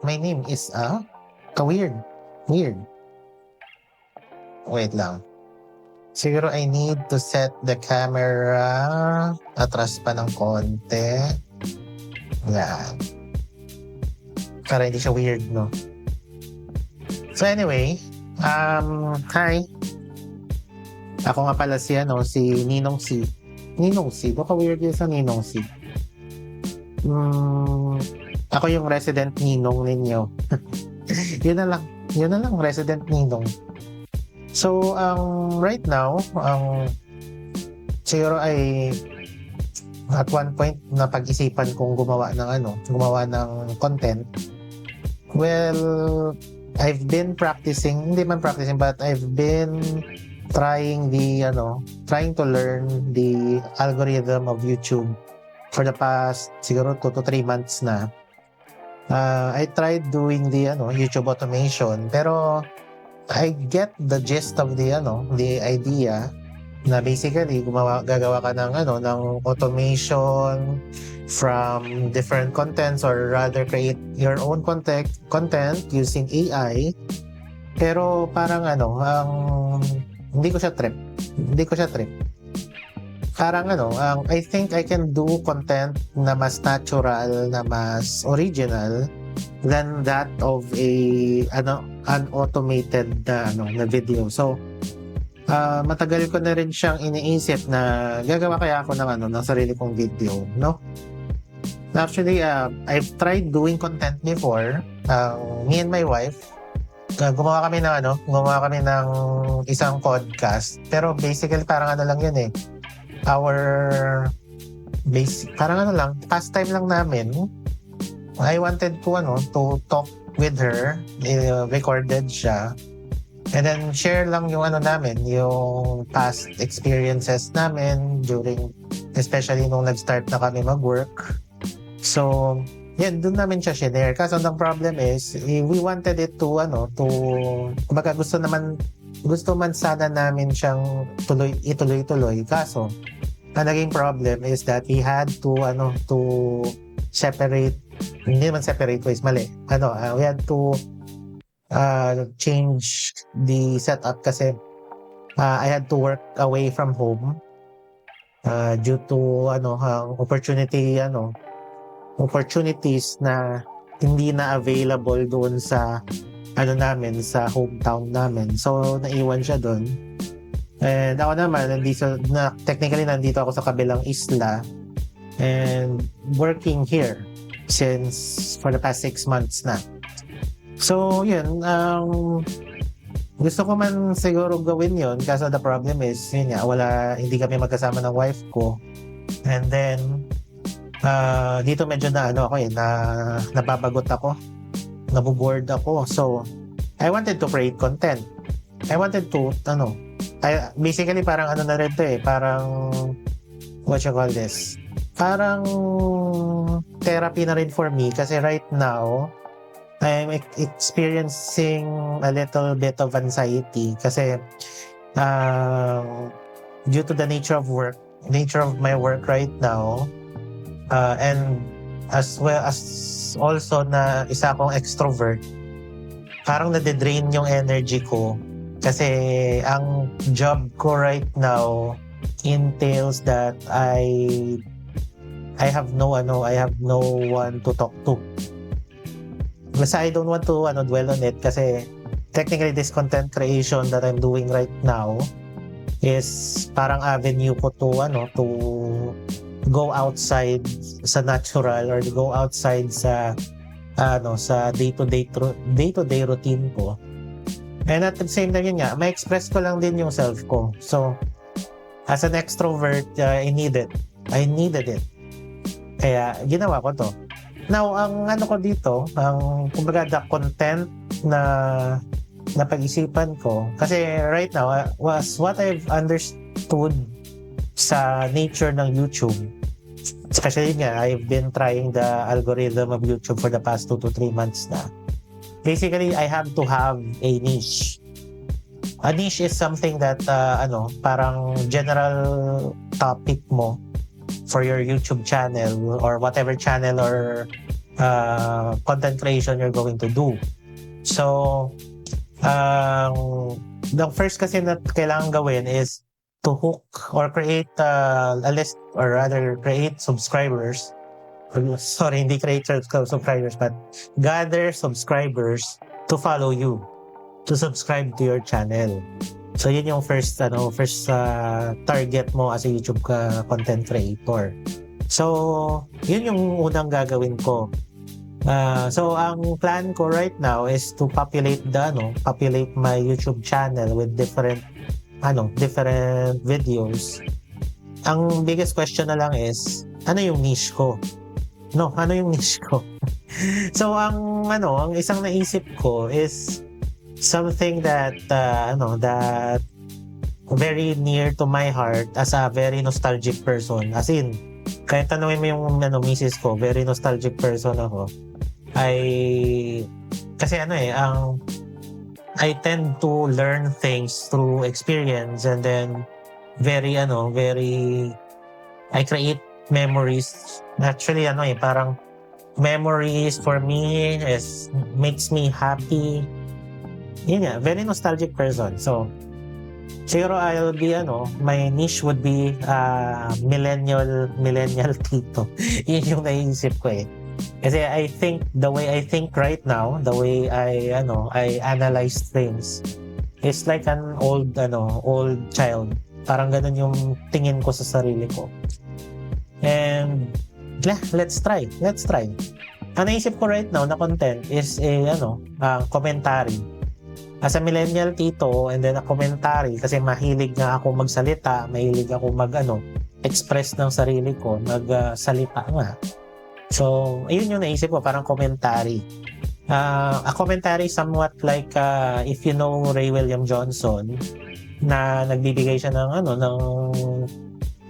my name is ka-weird. Weird. Wait lang. Siguro I need to set the camera atras pa ng konti. Yan. Para hindi siya weird, no? So anyway, hi. Ako nga pala si Ninong C. Ninong C. Baka weird yun sa Ninong C. Ako yung resident Ninong ninyo. Yun na lang, resident Ninong. So, right now, siguro ay at one point na pag-isipan kong gumawa ng content. Well, I've been practicing, hindi man practicing, but I've been trying to learn the algorithm of YouTube for the past siguro 2 to 3 months na. I tried doing the YouTube automation, pero I get the gist of the idea na basically gagawa ka ng automation from different contents, or rather create your own content using AI. Pero parang hindi ko siya trip. Parang I think I can do content na mas natural, na mas original than that of an automated na video. So matagal ko na rin siyang iniisip na gagawa kaya ako ng sarili kong video, no? Actually, I've tried doing content before. Me and my wife, gumawa kami ng isang podcast. Pero basically parang lang yun eh. Pastime lang namin. I wanted to talk with her, recorded siya, and then share lang yung namin, yung past experiences namin especially nung nag-start na kami mag-work. So, yan, doon namin siya share. Kaso ang problem is, we wanted it to kumbaga gusto man sana namin siyang ituloy-tuloy. Kaso, ang naging problem is that we had to separate, hindi naman separate ways, mali. We had to change the setup kasi I had to work away from home due to opportunities na hindi na available doon sa sa hometown namin. So naiwan siya doon. And ako naman technically nandito ako sa kabilang isla and working here since for the past 6 months na. So yun, gusto ko man siguro gawin yun, kaso the problem is hindi kami magkasama ng wife ko. And then dito medyo nababagot ako, nabuboard ako. So I wanted to create content. I wanted to basically parang na rin to parang what you call this, parang therapy na rin for me kasi right now I'm experiencing a little bit of anxiety kasi due to the nature of my work right now, and as well as also na isa akong extrovert, parang nade-drain yung energy ko kasi ang job ko right now entails that I have no one to talk to. Basta I don't want to dwell on it kasi technically this content creation that I'm doing right now is parang avenue ko to go outside sa natural, or go outside sa day-to-day routine ko. And at the same time ma-express ko lang din yung self ko. So as an extrovert, I needed it. Kaya ginawa ko to. Now, ang ko dito, kumbaga the content na napag-isipan ko, kasi right now, was what I've understood sa nature ng YouTube. Especially I've been trying the algorithm of YouTube for the past 2 to 3 months na. Basically, I have to have a niche. A niche is something that, parang general topic mo for your YouTube channel or whatever channel or content creation you're going to do. So, the first kasi na kailangan gawin is to hook or create a list, or rather create subscribers. Sorry, hindi create subscribers, but gather subscribers to follow you, to subscribe to your channel. So yun yung first target mo as a YouTube content creator. So yun yung unang gagawin ko. So ang plan ko right now is to populate my YouTube channel with different videos. Ang biggest question na lang is, ano yung niche ko? Ano yung niche ko? So ang isang naisip ko is something that that very near to my heart as a very nostalgic person. As in, kahit tanungin mo yung misis ko, very nostalgic person ako. Kasi I tend to learn things through experience, and then I create memories. Actually, parang memories for me makes me happy. Yun nga, very nostalgic person. So, siguro I'll be, my niche would be millennial tito. Yun yung naisip ko eh. Kasi I think, the way I think right now, the way I analyze things, is like an old child. Parang ganun yung tingin ko sa sarili ko. And, let's try. Ang naisip ko right now na content is commentary. As a millennial tito, and then a commentary, kasi mahilig nga ako magsalita, mahilig ako express ng sarili ko, magsalita nga. So, ayun yung naisip ko, parang commentary. A commentary somewhat like, if you know Ray William Johnson, na nagbibigay siya ng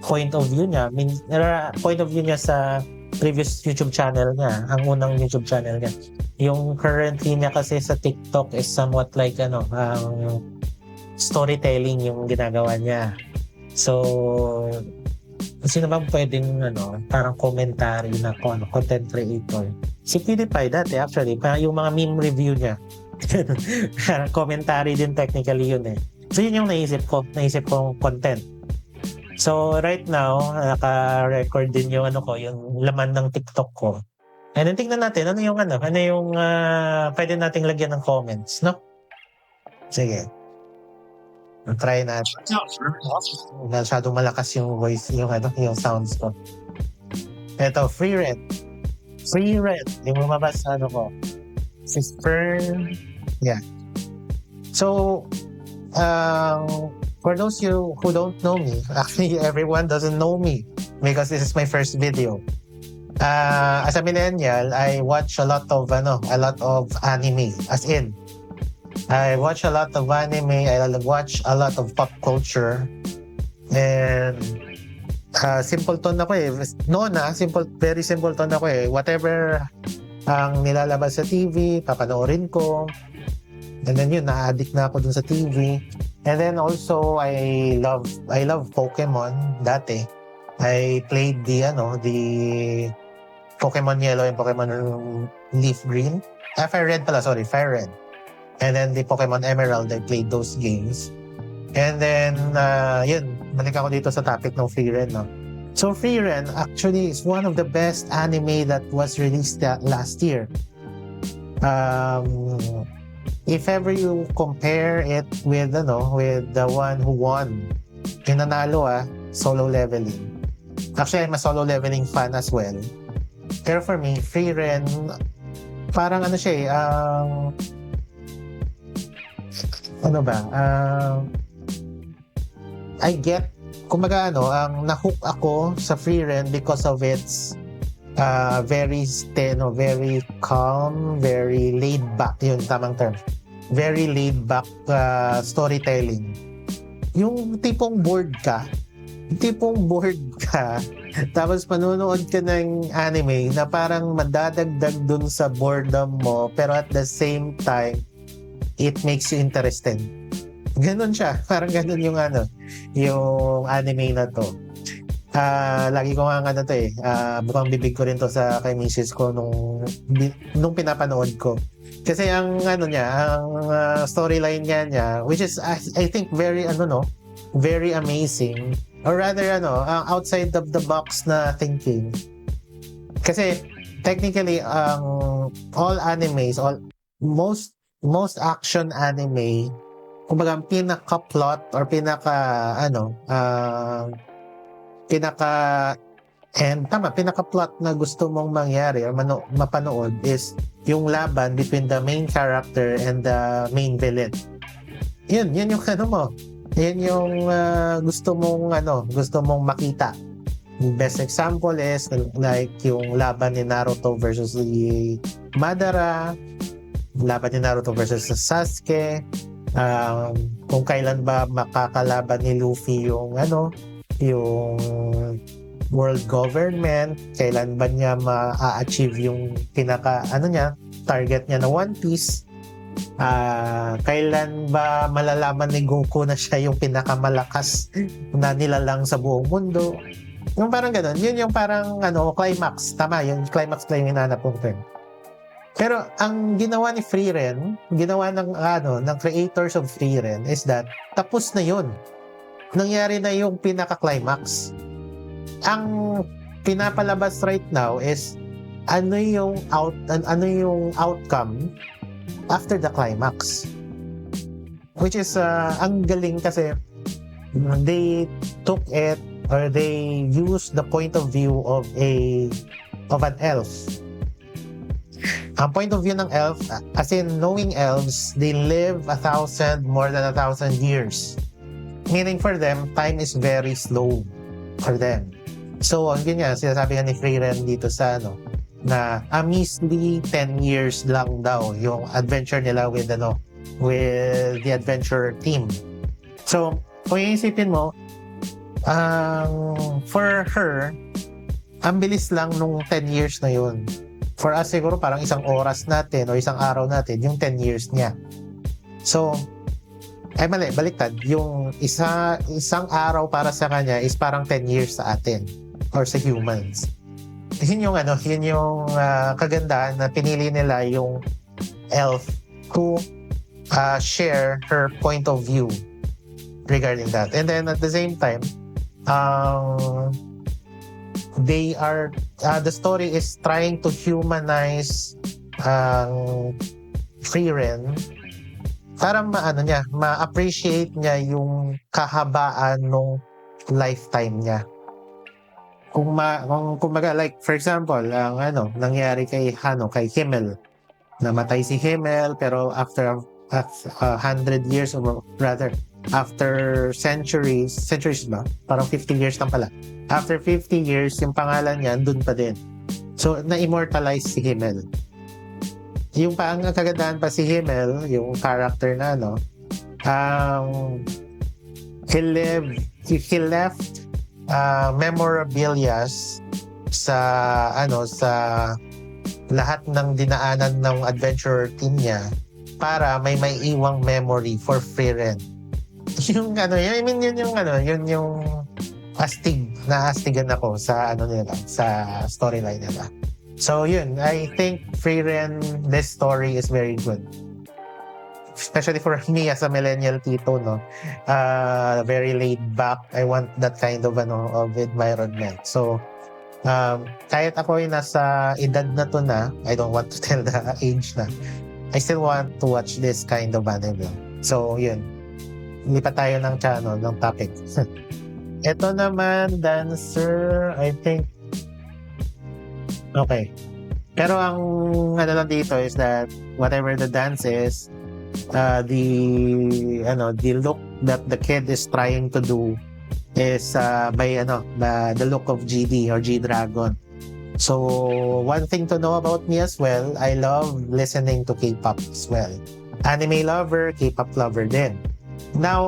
point of view niya. Point of view niya sa previous YouTube channel niya, ang unang YouTube channel niya. Yung currently niya kasi sa TikTok is somewhat like storytelling yung ginagawa niya. So, sino bang pwedeng parang commentary na content creator? Si PewDiePie dati actually, yung mga meme review niya. Commentary din technically yun eh. So yun yung naisip kong content. So right now, naka-record din yung yung laman ng TikTok ko. And then tingnan natin ano yung pwede nating lagyan ng comments, no? Sige. Try natin. Masyadong malakas yung voice, yung sounds ko. Ito, free rent. Yung lumabas ko. Yeah. So, for those you who don't know me, actually everyone doesn't know me because this is my first video. As a millennial, I watch a lot of anime. As in, I watch a lot of anime. I watch a lot of pop culture. And simple tone ako eh. Very simple tone ako eh. Whatever ang nilalabas sa TV, papanoorin ko. And then yun, na-addict na ako dun sa TV. And then also, I love Pokemon dati. I played the Pokemon Yellow and Pokemon Leaf Green. Fire Red. And then the Pokemon Emerald, I played those games. And then, yun, balik ako dito sa topic ng Free Ren, no? So, Free Ren actually is one of the best anime that was released last year. If ever you compare it with the one who won, yung nanalo, Solo Leveling. Actually, I'm a Solo Leveling fan as well. Pero for me, Free Ren, parang I get, nahook ako sa Free Ren because of its very calm, very laid back, yun tamang term. Very laid back storytelling. Yung tipong bored ka, tapos manonood ka ng anime na parang madadagdag dun sa boredom mo, pero at the same time, it makes you interested. Ganun siya. Parang ganun yung anime na to. Lagi ko nga ano to bukang bibig ko rin to sa kay misis ko nung pinapanood ko. Kasi ang ano niya, ang storyline niya, which is I think very very amazing, or rather outside of the box na thinking. Kasi technically all animes, most action anime, kumbaga ang pinaka-plot or pinaka-plot na gusto mong mangyari or mapanood is yung laban between the main character and the main villain. Yun yung Yun yung gusto mong makita. Best example is like yung laban ni Naruto versus the Madara, laban ni Naruto versus Sasuke, kung kailan ba makakalaban ni Luffy yung world government, kailan ba niya ma-achieve yung target niya na One Piece, kailan ba malalaman ni Goku na siya yung pinakamalakas na nilalang sa buong mundo. Yung parang gano'n, yun yung parang climax. Tama, yung climax lang yung hinanap kong term. Pero ang ginawa ni Frieren, ginawa ng creators of Frieren is that tapos na yun. Nangyari na yung pinaka-climax. Ang pinapalabas right now is ano yung outcome after the climax. Which is ang galing kasi they took it, or they used the point of view of an elf. Ang point of view ng elf, as in knowing elves, they live more than 1,000 years. Meaning for them, time is very slow for them. So, ang ganyan, sinasabi nga ni Frieren dito sa na a measly 10 years lang daw yung adventure nila with the adventure team. So, kung iisipin mo, for her, ang bilis lang nung 10 years na yun. For us, siguro parang isang oras natin o isang araw natin, yung 10 years niya. So, mali, baliktad. Yung isang araw para sa kanya is parang 10 years sa atin or sa humans. Yun yung kagandahan na pinili nila yung elf to share her point of view regarding that. And then at the same time, the story is trying to humanize Frieren para ma-appreciate niya yung kahabaan ng lifetime niya. Kung like for example, nangyari kay Himmel. Namatay si Himmel, pero after 100 years, or rather after centuries ba? Parang 50 years lang pala. After 50 years, yung pangalan niya dun pa din. So, na-immortalize si Himmel. Yung ang kagandahan pa si Himmel, yung character na he left memorabilia sa lahat ng dinaanan ng adventure team niya para may iwang memory for Frieren. Yun yung astigan ako sa sa storyline nila. So yun, I think Frieren, this story is very good. Especially for me as a millennial tito, very laid back. I want that kind of environment. So kahit ako ay nasa edad na to na, I don't want to tell the age na, I still want to watch this kind of anime. So yun, lipat tayo ng channel, ng topic. Ito naman, dancer, I think okay. Pero ang lang dito is that whatever the dance is, the look that the kid is trying to do is by the look of GD or G-Dragon. So one thing to know about me as well, I love listening to K-pop as well. Anime lover, K-pop lover din. Now,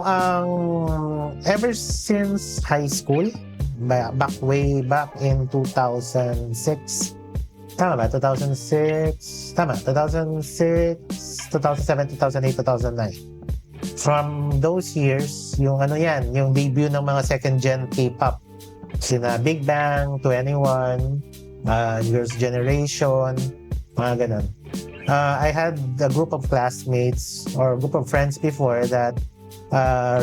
ever since high school, way back in 2006, tama ba? 2006, 2007, 2008, 2009. From those years, yung yung debut ng mga second gen K-pop Sina Big Bang, 21, Girls' Generation, mga ganun. I had a group of classmates or a group of friends before that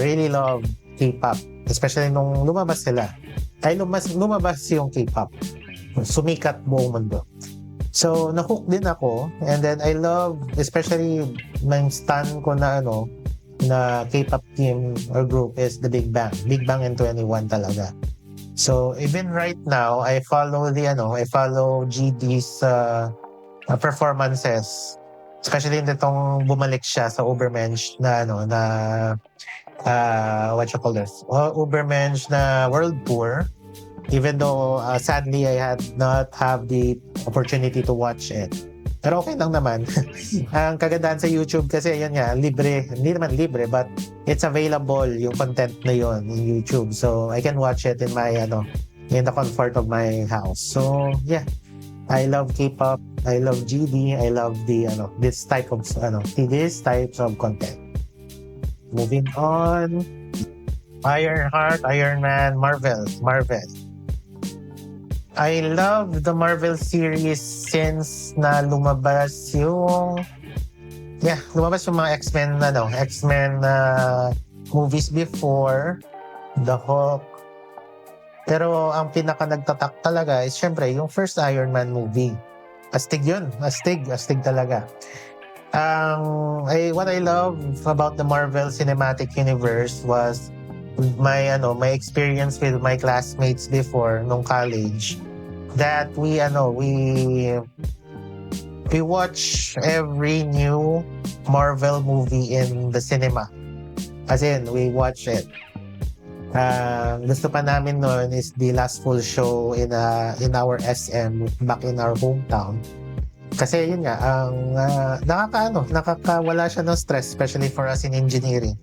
really love K-pop. Especially nung lumabas sila. Lumabas yung K-pop. Sumikat buong mundo. So, nahook din ako. And then, I love, especially, may stan ko na na K-pop team or group is the Big Bang. Big Bang and 21 talaga. So, even right now, I follow GD's performances. Especially nitong bumalik siya sa Ubermensch na what you call this? Ubermensch na World Tour. Even though sadly I had not have the opportunity to watch it. Pero okay lang naman. Ang kagandahan sa YouTube kasi yun nga, libre. Hindi naman libre but it's available yung content na yun in YouTube. So I can watch it in my in the comfort of my house. So yeah, I love K-pop. I love GD. I love the this types of content. Moving on. Ironheart, Iron Man, Marvel. I love the Marvel series since na lumabas yung mga X-Men movies before, The Hulk. Pero ang pinaka nagtatak talaga is syempre yung first Iron Man movie. Astig yun. Astig talaga. What I love about the Marvel Cinematic Universe was my experience with my classmates before nung college, that we watch every new Marvel movie in the cinema. As in, we watch it. Gusto pa namin noon is the last full show in our SM back in our hometown. Kasi yun nga, nakakawala siya ng stress, especially for us in engineering.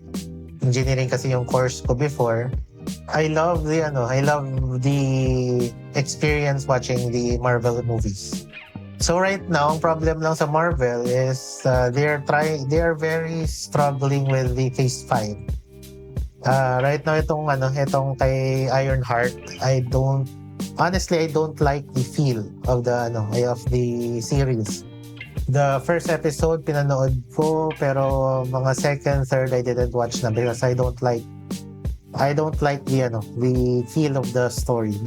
Engineering kasi yung course ko before. I love the experience watching the Marvel movies. So right now, ang problem lang sa Marvel is they are very struggling with the Phase 5. Right now itong kay Ironheart, I don't like the feel of the series. The first episode pinanood ko, pero mga second, third I didn't watch na because I don't like the feel of the story.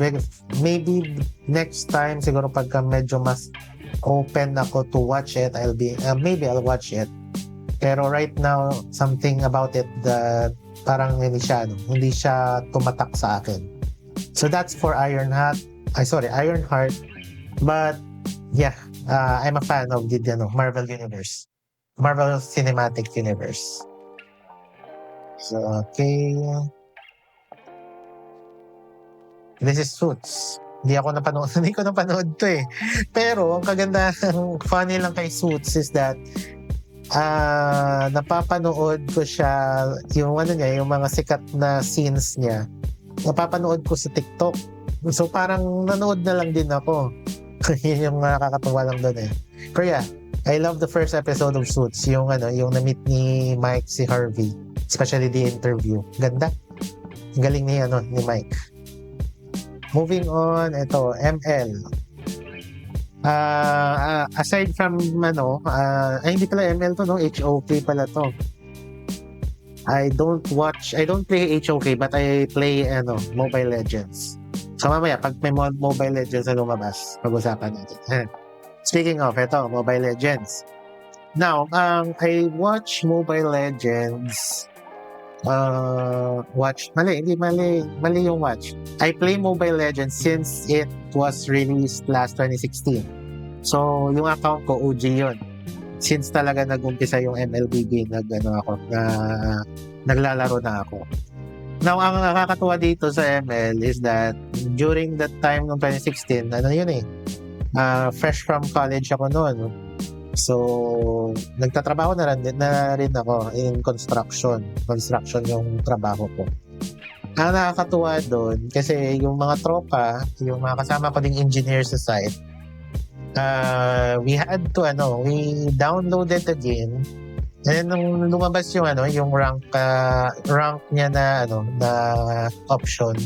Maybe next time siguro pagka medyo mas open ako to watch it, maybe I'll watch it. Pero right now, something about it that parang hindi siya tumatak sa akin. So that's for Ironheart. But yeah, I'm a fan of the Marvel Universe. Marvel Cinematic Universe. So, okay. This is Suits. Hindi ko napanood to eh. Pero, ang kagandahan, funny lang kay Suits is that napapanood ko siya, yung mga sikat na scenes niya, napapanood ko sa TikTok. So, parang nanood na lang din ako. Yun yung nakakatawa lang doon eh. Pero yeah, I love the first episode of Suits. Yung na-meet ni Mike si Harvey. Especially the interview. Ganda. Galing ni Mike. Moving on, ito, ML. Aside from hindi pala ML to, HOK pala to. I don't play HOK but I play Mobile Legends. So mamaya pag may Mobile Legends na lumabas, pag-usapan natin. Speaking of ito, Mobile Legends. Now, I watch Mobile Legends. Mali yung watch. I play Mobile Legends since it was released last 2016. So, yung account ko, OG yun. Since talaga nag-umpisa yung MLBB, naglalaro na ako. Now, ang nakakatuwa dito sa ML is that during that time ng 2016, fresh from college ako noon. So, nagtatrabaho na rin ako in construction. Construction yung trabaho ko. Ang nakakatuwa doon, kasi yung mga tropa, yung mga kasama ko ding engineer sa site, we downloaded the game. And nung lumabas yung rank niya na option,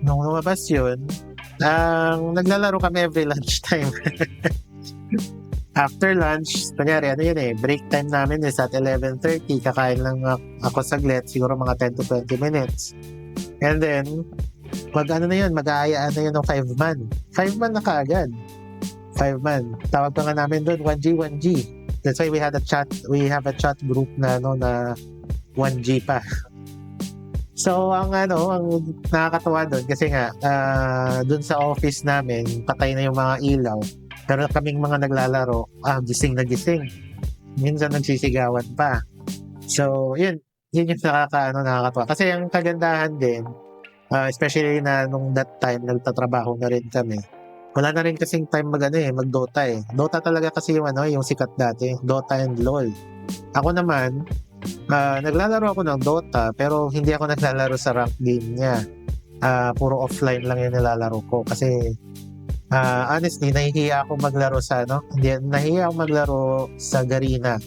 nung lumabas yun, naglalaro kami every lunchtime. After lunch, kunyari, ano yun break time namin is at 11:30. Kakain lang ako saglit, siguro mga 10 to 20 minutes. And then, mag-aayaan na yun ng 5-man. 5-man na kaagad. 5-man. Tawag pa nga namin doon, 1G, 1G. That's why we have a chat group na, na 1G pa. So, ang nakakatawa doon, kasi nga, doon sa office namin, patay na yung mga ilaw. Pero kaming mga naglalaro, gising na gising. Minsan nagsisigawan pa. So, yun yung nakakatawa. Kasi ang kagandahan din, especially na nung that time, nagtatrabaho na rin kami. Wala na rin kasing time mag-Dota Dota talaga kasi yung sikat dati, Dota and LOL. Ako naman, naglalaro ako ng Dota, pero hindi ako naglalaro sa rank game niya. Puro offline lang yung nilalaro ko kasi honestly, nahihiya ako maglaro nahihiya ako maglaro sa Garena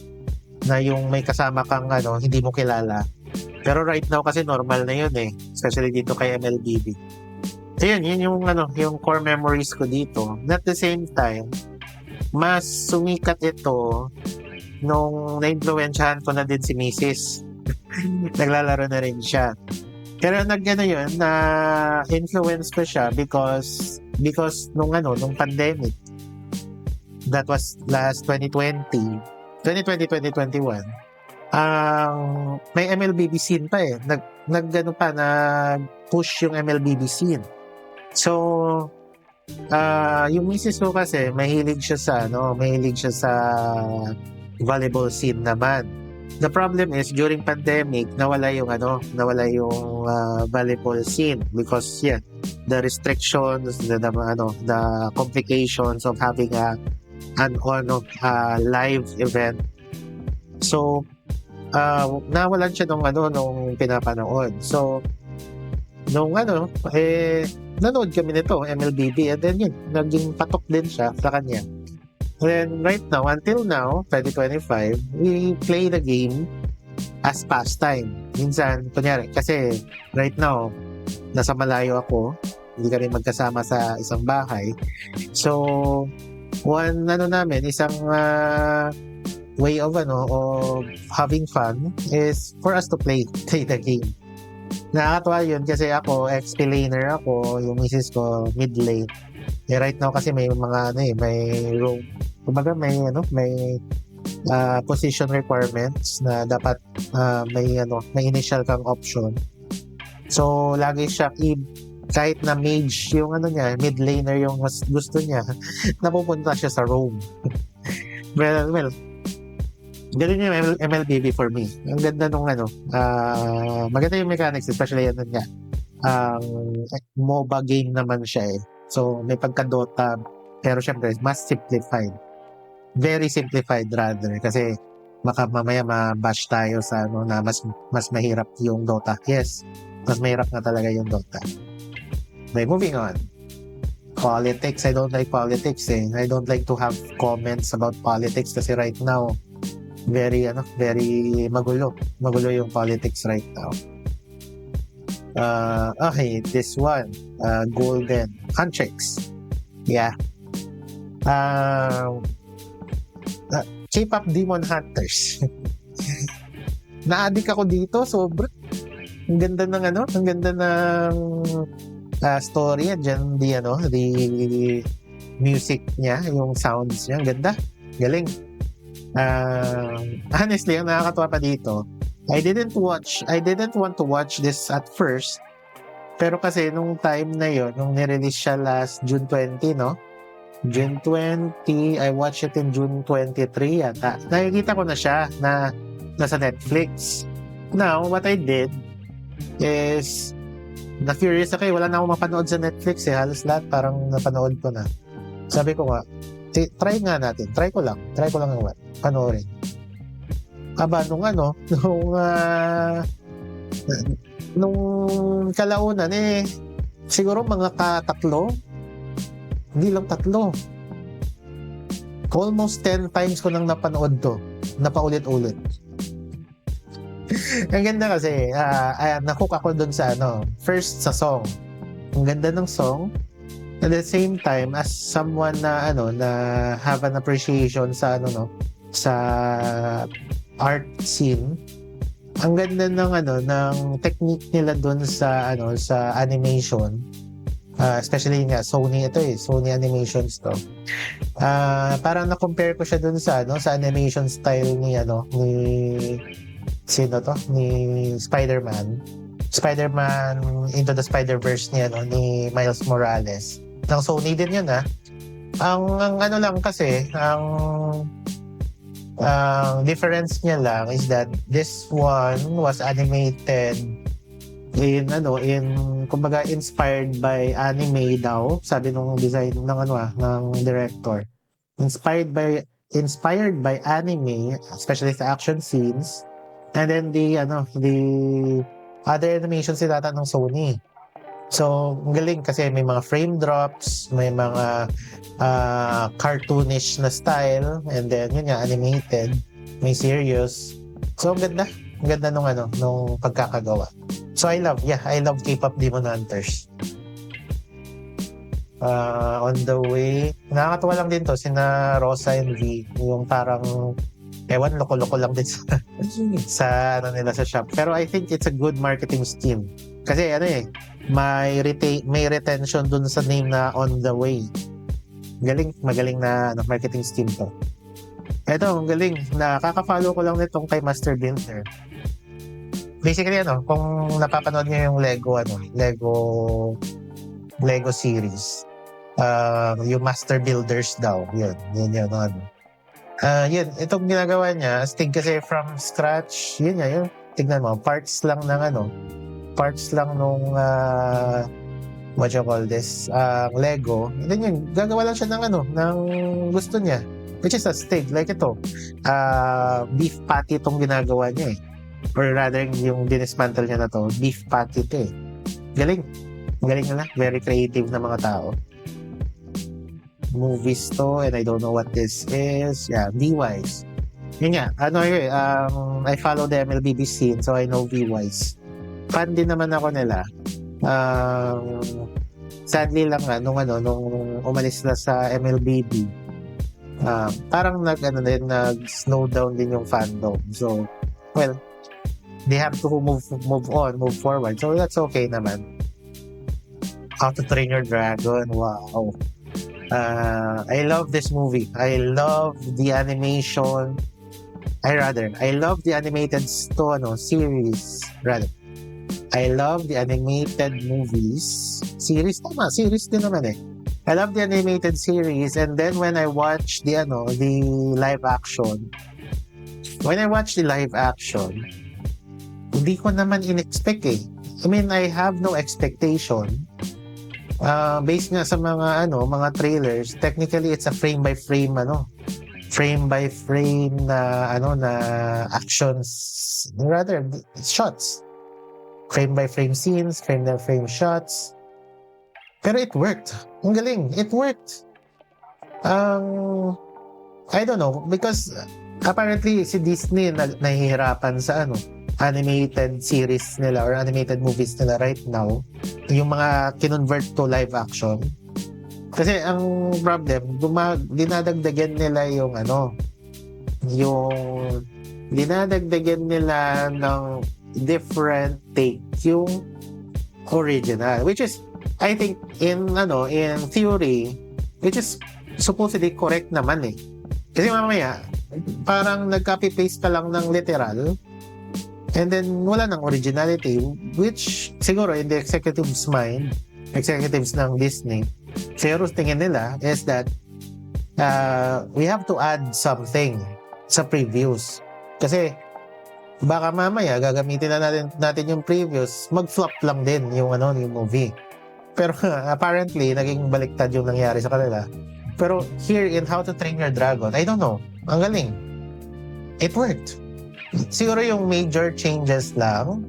na yung may kasama kang hindi mo kilala. Pero right now kasi normal na yun especially dito kay MLBB. So yun yung core memories ko dito. At the same time, mas sumikat ito nung na-influensyahan ko na din si Mrs. Naglalaro na rin siya. Pero na-influence ko siya because nung pandemic, that was last 2021, may MLBB scene pa nag-push yung MLBB scene. So, yung misis ko kasi, mahilig siya sa volleyball scene naman. The problem is, during pandemic, nawala yung volleyball scene because, the restrictions, the complications of having a live event. So, nawalan siya nung pinapanood. So, nanood kami nito, MLBB, and then naging patok din siya sa kanya. And then, right now, until now, 2025, we play the game as pastime. Minsan, kunyari, kasi right now, nasa malayo ako, hindi kami magkasama sa isang bahay. So, isang way of having fun is for us to play the game. Nakakatawa yun kasi ako, XP laner ako, yung misis ko, mid lane. Right now kasi may mga may roam. Kumbaga may position requirements na dapat may initial kang option. So lagi siya kahit na mage yung mid laner yung mas gusto niya, napupunta siya sa roam. well ganun yung MLBB for me. Ang ganda nung maganda yung mechanics, especially MOBA game naman siya So may pagka-Dota, pero syempre mas simplified. Very simplified rather, kasi mamaya ma-bash tayo sa na mas mahirap yung Dota. Yes, mas mahirap na talaga yung Dota. Okay, moving on. Politics, I don't like politics I don't like to have comments about politics kasi right now very magulo yung politics right now. Okay, this one, golden handshakes. K-pop Demon Hunters. Na-addict ako dito, sobrang ang ganda ng story dyan, the music niya, yung sounds niya, ang ganda, galing. Honestly, ang nakakatawa pa dito, I didn't want to watch this at first, pero kasi nung time na yon, nung nirelease siya last June 20, June 20, I watched it in June 23 yata. Nakikita ko na siya na nasa Netflix. Now, what I did is na-curious ako wala na akong mapanood sa Netflix halos lahat parang napanood ko na. Sabi ko nga, try natin. Try ko lang yung panoorin. Nung kalaunan siguro mga hindi lang 3. Almost 10 times ko nang napanood to. Napaulit-ulit. Ang ganda kasi, nahook ako dun sa first sa song. Ang ganda ng song. At the same time, as someone na have an appreciation sa sa art scene, ang ganda ng technique nila doon sa sa animation. Especially nga Sony Sony Animations to. Parang na-compare ko siya doon sa sa animation style ni ni Spider-Man. Spider-Man Into the Spider-Verse ni Miles Morales. Ng Sony din 'yun Ang lang kasi, ang difference niya lang is that this one was animated in kumbaga inspired by anime daw, sabi nung design ng director. Inspired by anime, especially sa action scenes. And then the other animations nila ng Sony. So, ang galing kasi may mga frame drops, may mga cartoonish na style, and then yun nga, animated, may serious. So, ang ganda nung pagkakagawa. So, I love K-pop Demon Hunters. On the way, nakakatawa lang din to, sina Rosa and V, yung parang, loko-loko lang din sa nila sa shop. Pero I think it's a good marketing scheme. Kasi may retention dun sa name na On the Way. Magaling na marketing scheme to. Ito, ang galing. Nakaka-follow ko lang nitong kay Master Builder. Basically, kung napapanood niyo yung Lego series, yung Master Builders daw, yun, itong ginagawa niya, astig kasi from scratch, yun, tignan mo, parts lang nung what you call this, Lego, and then yun, gagawa lang siya ng gusto niya, which is astig, like ito, beef patty itong ginagawa niya or rather yung dinismantle niya na to, beef patty ito galing nila, very creative na mga tao. Movies to, and I don't know what this is. V-Wise. Yun nga, I follow the MLBB scene, so I know V-Wise. Fan din naman ako nila. Sadly lang nung umalis na sa MLBB, parang nag-slow down din yung fandom. So, well, they have to move forward. So, that's okay naman. How to Train Your Dragon, wow. I love this movie. I love the animation. I love the animated series. Rather, I love the animated movies. Series din naman I love the animated series, and then when I watch the live action, hindi ko naman in-expect I mean, I have no expectation. Based nga sa mga trailers, technically it's a frame by frame na actions, rather shots, frame by frame scenes, frame by frame shots, pero it worked. Ang galing, it worked. I don't know, because apparently si Disney nahihirapan sa animated series nila or animated movies nila right now, yung mga kinonvert to live action. Kasi ang problem, dinadagdagan nila dinadagdagan nila ng different take yung original, which is, I think, in theory, which is supposedly correct naman Kasi mamaya, parang nag-copy-paste ka lang ng literal, and then wala ng originality, which siguro in the executives ng Disney, siguro tingin nila is that we have to add something sa previews. Kasi baka mamaya gagamitin na natin yung previews, mag-flop lang din yung movie. Pero apparently naging baliktad yung nangyari sa kanila. Pero here in How to Train Your Dragon, I don't know, ang galing. It worked. Siguro yung major changes lang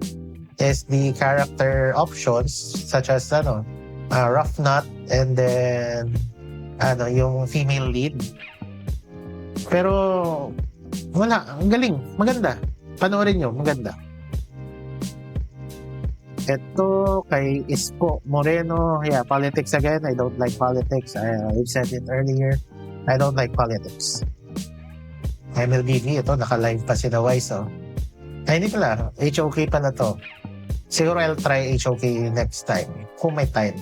is the character options, such as Rough Nut, and then yung female lead. Pero wala, ang galing, maganda. Panoorin nyo, maganda. Ito, kay Isko Moreno. Yeah, politics again. I don't like politics. I've said it earlier. I don't like politics. MLBV, ito, naka-live pa si The Wise, oh. Ay, hindi pala. HOK pala to. Siguro I'll try HOK next time. Kung may time.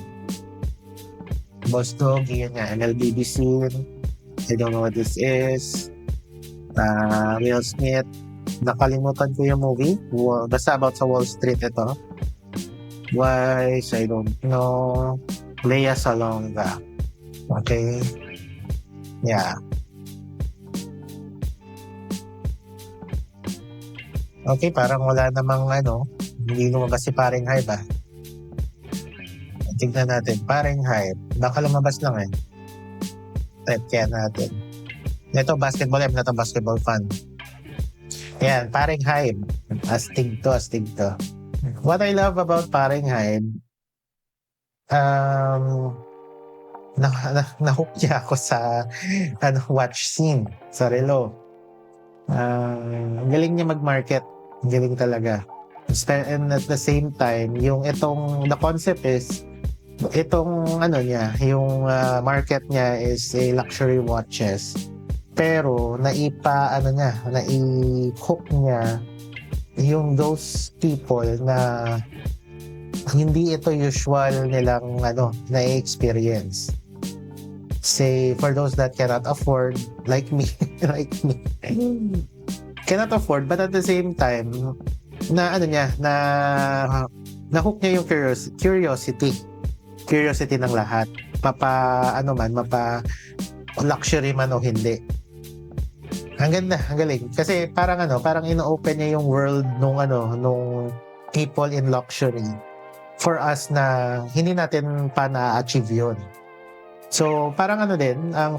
Boss Doggy, yun nga, MLBV scene. I don't know what this is. Will Smith. Nakalimutan ko yung movie. Basta about sa Wall Street ito. Wise, I don't know. Lea Salonga. Okay. Yeah. Okay, parang wala namang hindi lumabas si Paring Hype ah. Tignan natin. Paring Hype. Baka lumabas lang eh. Type kaya natin. Ito basketball. I'm not a basketball fan. Yan, Paring Hype. Astig to. What I love about Paring Hype, nahook niya ako sa watch scene sa Relo. Galing niya mag-market. Galing talaga. And at the same time, the concept is, itong yung market niya is a luxury watches. Pero nai-hook niya yung those people na hindi ito usual nilang na-experience. Say, for those that cannot afford, like me, cannot afford, but at the same time, na-hook niya yung curiosity ng lahat. Mapa luxury man o hindi. Ang ganda, ang galing. Kasi parang ino-open niya yung world nung people in luxury for us na hindi natin pa na-achieve yun. So, parang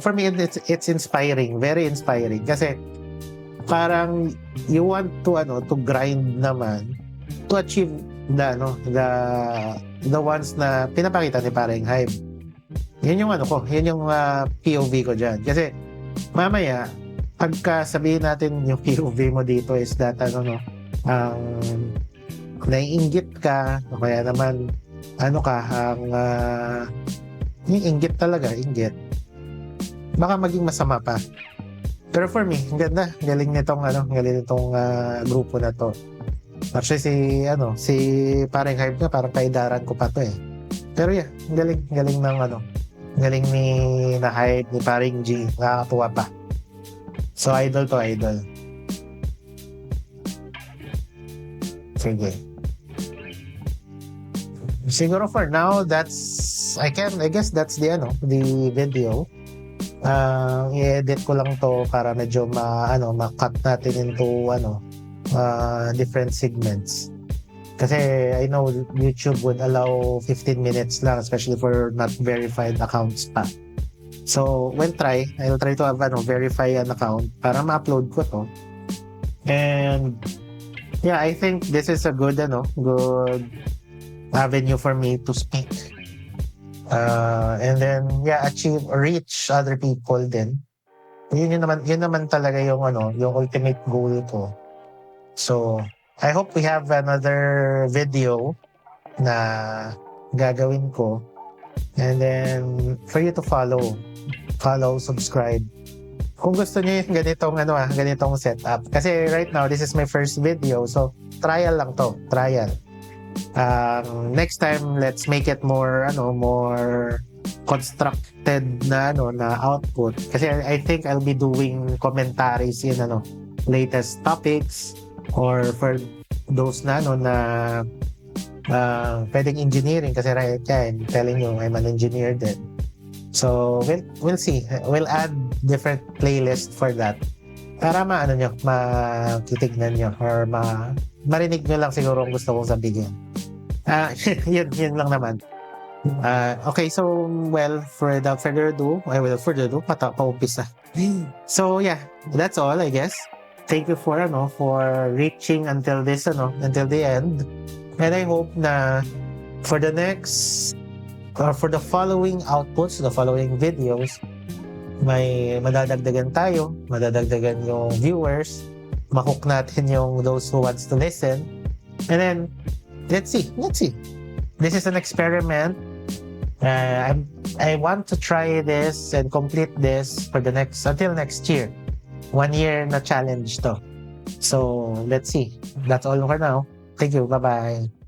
for me, it's inspiring, very inspiring. Kasi parang you want to grind naman to achieve the ones na pinapakita ni Paring Hype. Yun yung yun yung POV ko dyan. Kasi mamaya, pagka sabihin natin yung POV mo dito is that naiinggit ka o kaya naman yung inggit talaga, baka maging masama pa. Pero for me, ang ganda, galing nitong grupo na to. Actually si Paring Hype na parang kaidaran ko pa to eh. Pero yeah, galing ng galing ni na Hype, ni Paring G, nakakatuwa pa. So, idol to idol. Sige. Siguro for now, I guess that's the video. I-edit ko lang to para medyo ma-cut natin into different segments. Kasi I know YouTube would allow 15 minutes lang, especially for not verified accounts pa. So, I'll try to have verify an account para ma-upload ko to. And yeah, I think this is a good avenue for me to speak. And then reach other people din. Yun naman talaga yung ultimate goal ko. So, I hope we have another video na gagawin ko. And then for you to follow, subscribe. Kung gusto niyo yung ganitong setup. Kasi right now, this is my first video. So, trial lang to. Trial. Next time, let's make it more constructed na output. Kasi I think I'll be doing commentaries in latest topics or for those na pwedeng engineering kasi right I'm telling you, I'm an engineer din. So, we'll see. We'll add different playlist for that. Para makitignan nyo or marinig nyo lang siguro ang gusto kong sabihin. Yun lang naman. Okay, so, without further ado, paumpisa. So, yeah, that's all, I guess. Thank you for reaching until the end. And I hope na for the next for the following outputs, the following videos, may madadagdagan yung viewers, mahook natin yung those who wants to listen. And then let's see. This is an experiment. I want to try this and complete this for until next year. 1 year na challenge to. So let's see. That's all for now. Thank you. Bye-bye.